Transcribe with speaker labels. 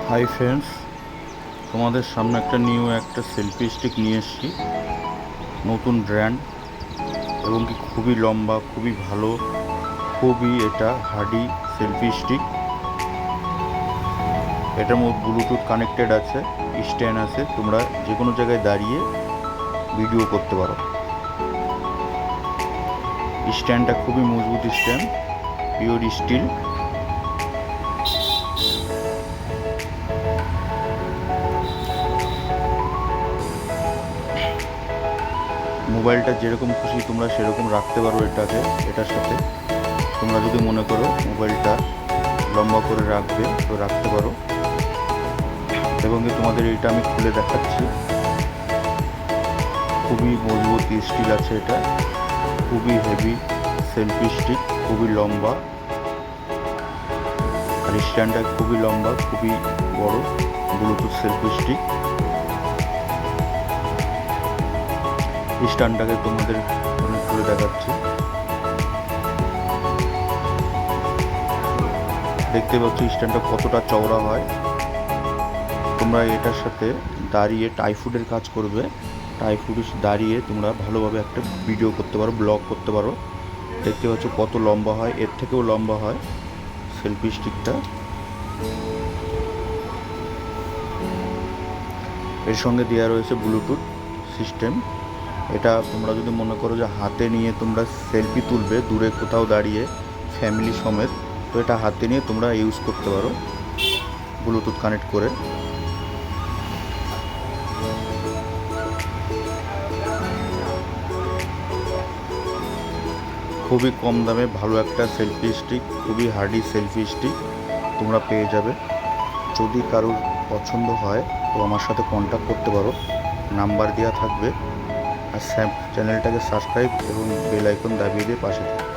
Speaker 1: Hi friends, তোমাদের সামনে একটা সেলফি স্টিক নিয়ে এসেছি। নতুন ব্র্যান্ড এবং কি খুবই লম্বা, খুবই ভালো, খুবই এটা হার্ডি সেলফি স্টিক। এটার মধ্যে ব্লুটুথ কানেক্টেড আছে, স্ট্যান্ড আছে, তোমরা যে কোনো জায়গায় দাঁড়িয়ে ভিডিও করতে পারো। স্ট্যান্ডটা খুবই মজবুত স্ট্যান্ড, পিওর স্টিল। মোবাইলটা যেরকম খুশি তোমরা সেরকম রাখতে পারো এটার সাথে। তোমরা যদি মনে করো মোবাইলটা লম্বা করে রাখবে তো রাখতে পারো। এবং তোমাদের এটা আমি খুলে দেখাচ্ছি। খুবই মজবুত স্টিল আছে, এটা খুবই হেভি সেলফি স্টিক, খুবই লম্বা, আর স্ট্যান্ডটা খুবই লম্বা, খুবই বড় ব্লুটুথ সেলফি স্টিক। স্ট্যান্ডটাকে তোমাদের অনেক খুলে দেখাচ্ছি। দেখতে পাচ্ছ স্ট্যান্ডটা কতটা চওড়া হয়। তোমরা এটার সাথে দাঁড়িয়ে টাইফুডের কাজ করবে, টাইফুডে দাঁড়িয়ে তোমরা ভালোভাবে একটা ভিডিও করতে পারো, ব্লগ করতে পারো। দেখতে পাচ্ছ কত লম্বা হয়, এর থেকেও লম্বা হয় সেলফি স্টিকটা। এর সঙ্গে দেওয়া রয়েছে ব্লুটুথ সিস্টেম। এটা তোমরা যদি মনে করো যে হাতে নিয়ে তোমরা সেলফি তুলবে দূরে কোথাও দাঁড়িয়ে ফ্যামিলি সমেত, তো এটা হাতে নিয়ে তোমরা ইউজ করতে পারো ব্লুটুথ কানেক্ট করে। খুবই কম দামে ভালো একটা সেলফি স্টিক, খুবই হার্ডি সেলফি স্টিক তোমরা পেয়ে যাবে। যদি কারোর পছন্দ হয় তো আমার সাথে কন্ট্যাক্ট করতে পারো, নাম্বার দেওয়া থাকবে। আর চ্যানেলটাকে সাবস্ক্রাইব এবং বেল আইকন দাবিয়ে দিয়ে পাশে থাকবে।